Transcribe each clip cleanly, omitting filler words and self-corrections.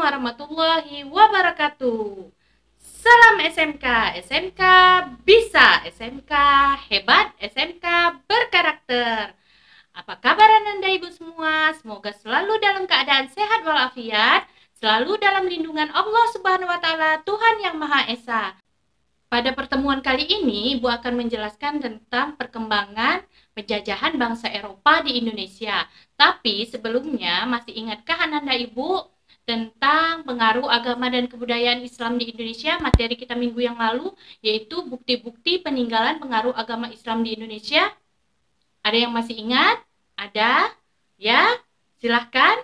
warahmatullahi wabarakatuh. Salam SMK, SMK bisa, SMK hebat, SMK berkarakter. Apa kabar Anda Ibu semua? Semoga selalu dalam keadaan sehat walafiat, selalu dalam lindungan Allah Subhanahu wa taala, Tuhan yang Maha Esa. Pada pertemuan kali ini, Ibu akan menjelaskan tentang perkembangan penjajahan bangsa Eropa di Indonesia. Tapi sebelumnya, masih ingatkah Anda Ibu tentang pengaruh agama dan kebudayaan Islam di Indonesia? Materi kita minggu yang lalu, yaitu bukti-bukti peninggalan pengaruh agama Islam di Indonesia. Ada yang masih ingat? Ada? Ya? Silahkan.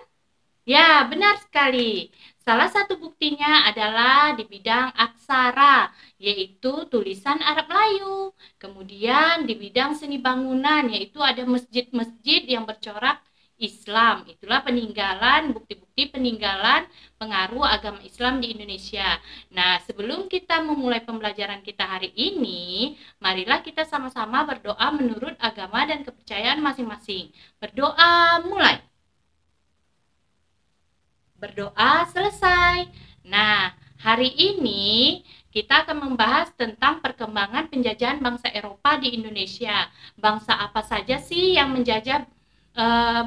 Ya, benar sekali. Salah satu buktinya adalah di bidang aksara, yaitu tulisan Arab Melayu. Kemudian di bidang seni bangunan, yaitu ada masjid-masjid yang bercorak Islam. Itulah peninggalan, bukti-bukti peninggalan pengaruh agama Islam di Indonesia. Nah, sebelum kita memulai pembelajaran kita hari ini, marilah kita sama-sama berdoa menurut agama dan kepercayaan masing-masing. Berdoa mulai. Berdoa selesai. Nah, hari ini kita akan membahas tentang perkembangan penjajahan bangsa Eropa di Indonesia. Bangsa apa saja sih yang menjajah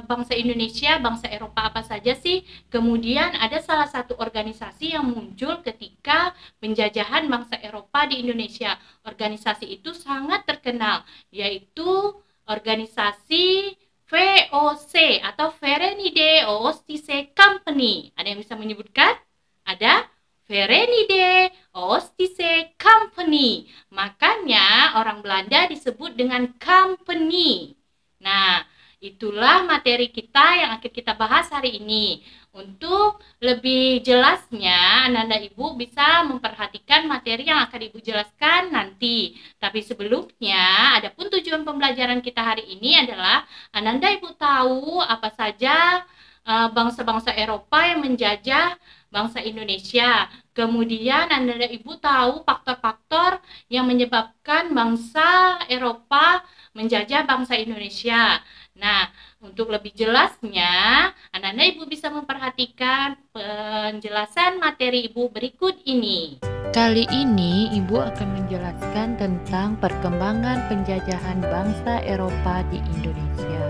bangsa Indonesia, bangsa Eropa apa saja sih? Kemudian ada salah satu organisasi yang muncul ketika penjajahan bangsa Eropa di Indonesia. Organisasi itu sangat terkenal, yaitu organisasi VOC atau Verenigde Oostindische Company. Ada yang bisa menyebutkan? Ada? Verenigde Oostindische Company. Makanya orang Belanda disebut dengan company. Nah, itulah materi kita yang akan kita bahas hari ini. Untuk lebih jelasnya, Anda Ibu bisa memperhatikan materi yang akan Ibu jelaskan nanti. Tapi sebelumnya, adapun tujuan pembelajaran kita hari ini adalah Anda Ibu tahu apa saja bangsa-bangsa Eropa yang menjajah bangsa Indonesia. Kemudian Anda Ibu tahu faktor-faktor yang menyebabkan bangsa Eropa menjajah bangsa Indonesia. Nah, untuk lebih jelasnya, Anda Ibu bisa memperhatikan penjelasan materi Ibu berikut ini. Kali ini Ibu akan menjelaskan tentang perkembangan penjajahan bangsa Eropa di Indonesia.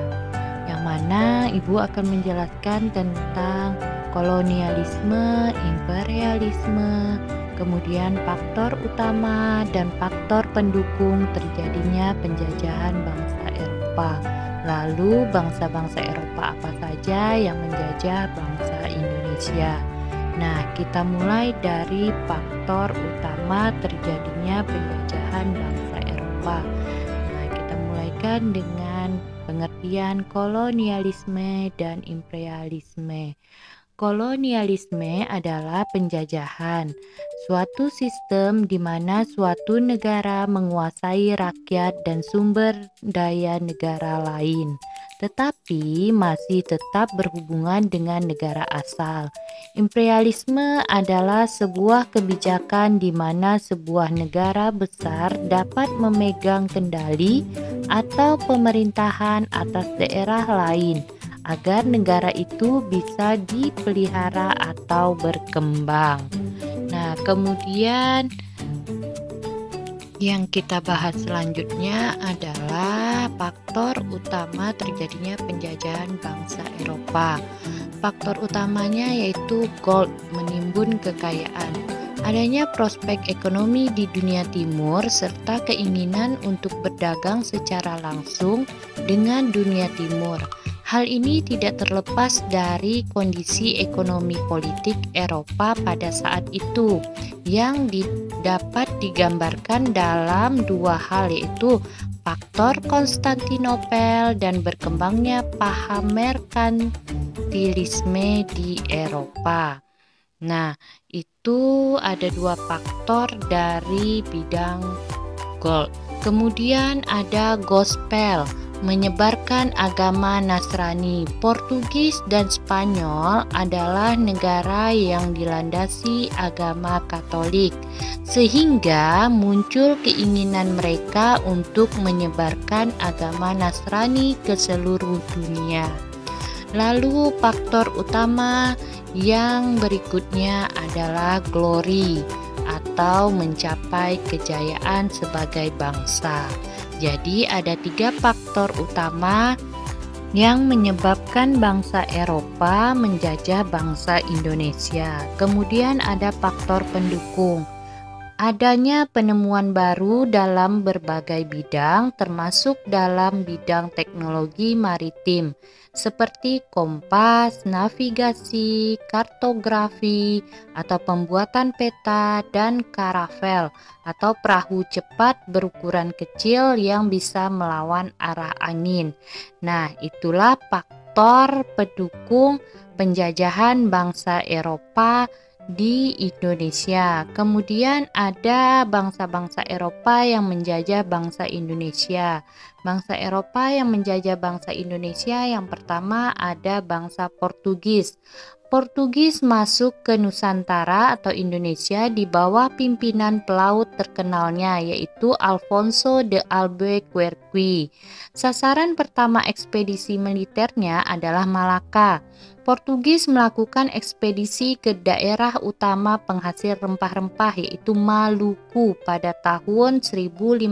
Yang mana Ibu akan menjelaskan tentang kolonialisme, imperialisme, kemudian faktor utama dan faktor pendukung terjadinya penjajahan bangsa Eropa. Lalu bangsa-bangsa Eropa apa saja yang menjajah bangsa Indonesia? Nah, kita mulai dari faktor utama terjadinya penjajahan bangsa Eropa. Nah, kita mulaikan dengan pengertian kolonialisme dan imperialisme. Kolonialisme adalah penjajahan, suatu sistem di mana suatu negara menguasai rakyat dan sumber daya negara lain, tetapi masih tetap berhubungan dengan negara asal. Imperialisme adalah sebuah kebijakan di mana sebuah negara besar dapat memegang kendali atau pemerintahan atas daerah lain, agar negara itu bisa dipelihara atau berkembang. Nah, kemudian yang kita bahas selanjutnya adalah faktor utama terjadinya penjajahan bangsa Eropa. Faktor utamanya yaitu gold, menimbun kekayaan. Adanya prospek ekonomi di dunia timur serta keinginan untuk berdagang secara langsung dengan dunia timur. Hal ini tidak terlepas dari kondisi ekonomi politik Eropa pada saat itu yang dapat digambarkan dalam dua hal, yaitu faktor Konstantinopel dan berkembangnya paham merkantilisme di Eropa. Nah, itu ada dua faktor dari bidang gold. Kemudian ada gospel, menyebarkan agama Nasrani. Portugis dan Spanyol adalah negara yang dilandasi agama Katolik, sehingga muncul keinginan mereka untuk menyebarkan agama Nasrani ke seluruh dunia. Lalu faktor utama yang berikutnya adalah glory atau mencapai kejayaan sebagai bangsa. Jadi ada 3 faktor utama yang menyebabkan bangsa Eropa menjajah bangsa Indonesia. Kemudian ada faktor pendukung. Adanya penemuan baru dalam berbagai bidang, termasuk dalam bidang teknologi maritim, seperti kompas, navigasi, kartografi, atau pembuatan peta, dan karavel, atau perahu cepat berukuran kecil yang bisa melawan arah angin. Nah, itulah faktor pendukung penjajahan bangsa Eropa di Indonesia. Kemudian ada bangsa-bangsa Eropa yang menjajah bangsa Indonesia. Bangsa Eropa yang menjajah bangsa Indonesia yang pertama ada bangsa Portugis. Portugis masuk ke Nusantara atau Indonesia di bawah pimpinan pelaut terkenalnya yaitu Alfonso de Albuquerque. Sasaran pertama ekspedisi militernya adalah Malaka. Portugis melakukan ekspedisi ke daerah utama penghasil rempah-rempah yaitu Maluku pada tahun 1512.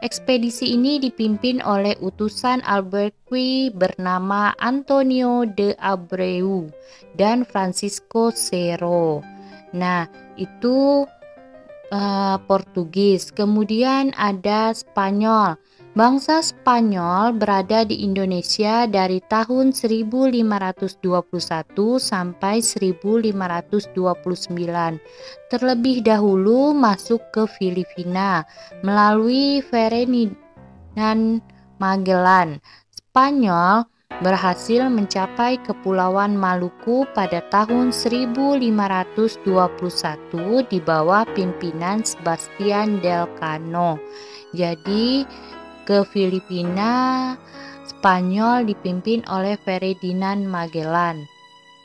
Ekspedisi ini dipimpin oleh utusan Albuquerque bernama Antonio de Abreu dan Francisco Cerro. Nah, itu Portugis. Kemudian ada Spanyol. Bangsa Spanyol berada di Indonesia dari tahun 1521 sampai 1529. Terlebih dahulu masuk ke Filipina melalui Ferdinand Magellan. Spanyol berhasil mencapai Kepulauan Maluku pada tahun 1521 di bawah pimpinan Sebastian Elcano. Jadi ke Filipina, Spanyol dipimpin oleh Ferdinand Magellan.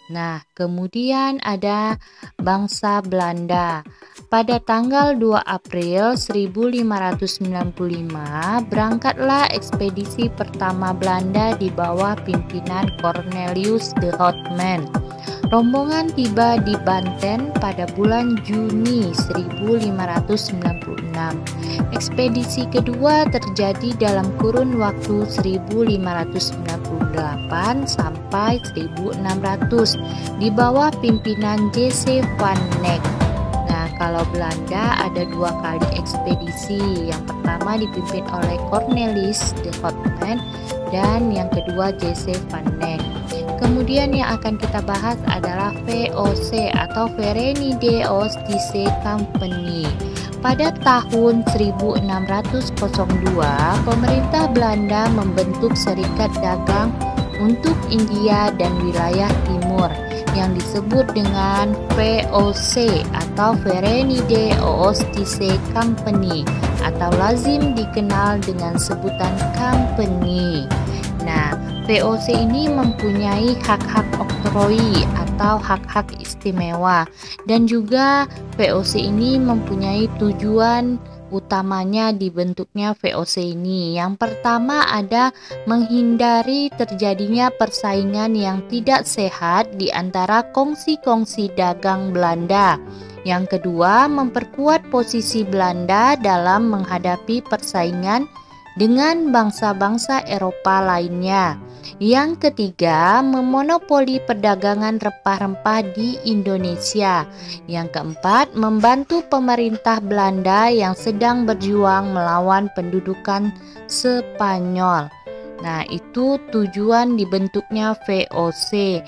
Nah, kemudian ada bangsa Belanda. Pada tanggal 2 April 1595, berangkatlah ekspedisi pertama Belanda di bawah pimpinan Cornelius de Houtman. Rombongan tiba di Banten pada bulan Juni 1596. Ekspedisi kedua terjadi dalam kurun waktu 1598 sampai 1600 di bawah pimpinan Jesse van Neck. Nah, kalau Belanda ada 2 kali ekspedisi. Yang pertama dipimpin oleh Cornelis de Houtman dan yang kedua Jesse van Neck. Kemudian yang akan kita bahas adalah VOC atau Verenigde Oostindische Compagnie. Pada tahun 1602, pemerintah Belanda membentuk serikat dagang untuk India dan wilayah timur yang disebut dengan VOC atau Verenigde Oostindische Compagnie atau lazim dikenal dengan sebutan company. Nah, VOC ini mempunyai hak-hak oktroi atau hak-hak istimewa dan juga VOC ini mempunyai tujuan utamanya dibentuknya VOC ini. Yang pertama ada menghindari terjadinya persaingan yang tidak sehat di antara kongsi-kongsi dagang Belanda. Yang kedua, memperkuat posisi Belanda dalam menghadapi persaingan dengan bangsa-bangsa Eropa lainnya. Yang ketiga, memonopoli perdagangan rempah-rempah di Indonesia. Yang keempat, membantu pemerintah Belanda yang sedang berjuang melawan pendudukan Spanyol. Nah, itu tujuan dibentuknya VOC.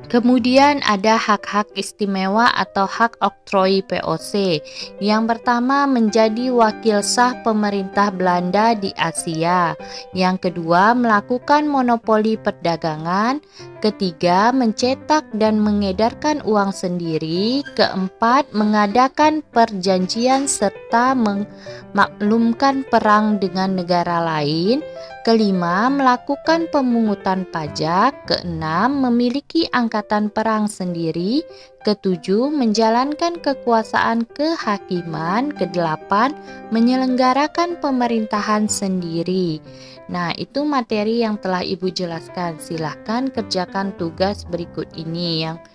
Kemudian ada hak-hak istimewa atau hak oktroi VOC. Yang pertama menjadi wakil sah pemerintah Belanda di Asia. Yang kedua melakukan monopoli perdagangan. Ketiga mencetak dan mengedarkan uang sendiri. Keempat mengadakan perjanjian serta memaklumkan perang dengan negara lain. Kelima, melakukan pemungutan pajak. Keenam, memiliki angkatan angkatan perang sendiri. Ketujuh, menjalankan kekuasaan kehakiman. Kedelapan, menyelenggarakan pemerintahan sendiri. Nah, itu materi yang telah Ibu jelaskan. Silahkan kerjakan tugas berikut ini. Yang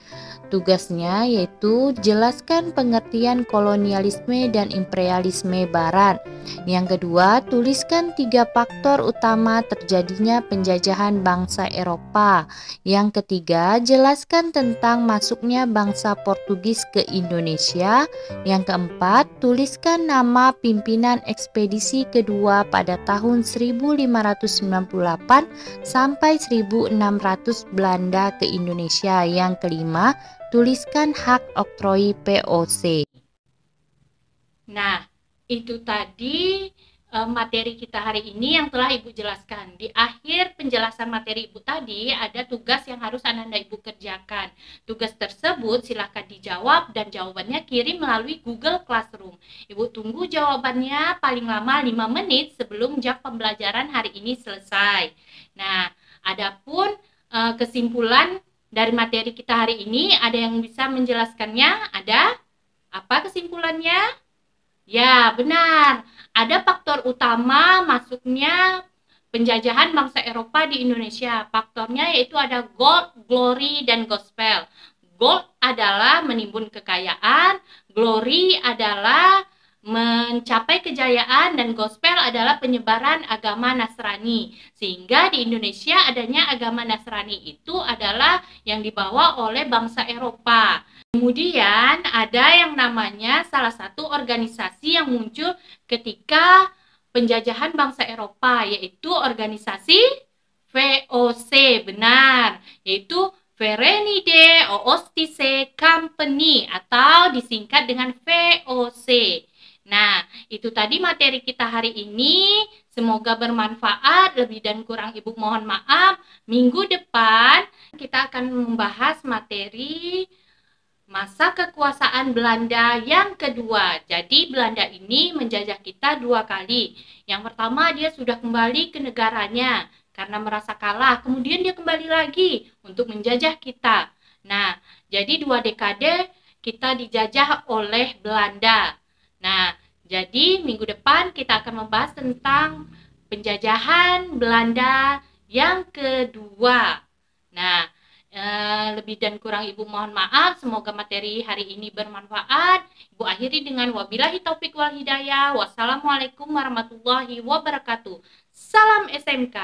tugasnya yaitu jelaskan pengertian kolonialisme dan imperialisme Barat. Yang kedua, tuliskan 3 faktor utama terjadinya penjajahan bangsa Eropa. Yang ketiga, jelaskan tentang masuknya bangsa Portugis ke Indonesia. Yang keempat, tuliskan nama pimpinan ekspedisi kedua pada tahun 1598 sampai 1600 Belanda ke Indonesia. Yang kelima, tuliskan hak oktroi VOC. Nah, itu tadi materi kita hari ini yang telah Ibu jelaskan. Di akhir penjelasan materi Ibu tadi ada tugas yang harus Anda Ibu kerjakan. Tugas tersebut silahkan dijawab dan jawabannya kirim melalui Google Classroom. Ibu tunggu jawabannya paling lama 5 menit sebelum jam pembelajaran hari ini selesai. Nah, adapun kesimpulan dari materi kita hari ini, ada yang bisa menjelaskannya? Ada? Apa kesimpulannya? Ya, benar. Ada faktor utama masuknya penjajahan bangsa Eropa di Indonesia. Faktornya yaitu ada gold, glory, dan gospel. Gold adalah menimbun kekayaan, glory adalah mencapai kejayaan, dan gospel adalah penyebaran agama Nasrani. Sehingga di Indonesia adanya agama Nasrani itu adalah yang dibawa oleh bangsa Eropa. Kemudian ada yang namanya salah satu organisasi yang muncul ketika penjajahan bangsa Eropa, yaitu organisasi VOC, benar, yaitu Verenigde Oostindische Compagnie atau disingkat dengan VOC. Nah, itu tadi materi kita hari ini. Semoga bermanfaat. Lebih dan kurang Ibu mohon maaf. Minggu depan kita akan membahas materi masa kekuasaan Belanda yang kedua. Jadi Belanda ini menjajah kita 2 kali. Yang pertama, dia sudah kembali ke negaranya karena merasa kalah. Kemudian dia kembali lagi untuk menjajah kita. Nah, jadi 2 dekade kita dijajah oleh Belanda. Nah, jadi minggu depan kita akan membahas tentang penjajahan Belanda yang kedua. Nah, lebih dan kurang Ibu mohon maaf. Semoga materi hari ini bermanfaat. Ibu akhiri dengan wabillahi taufik wal hidayah. Wassalamualaikum warahmatullahi wabarakatuh. Salam SMK.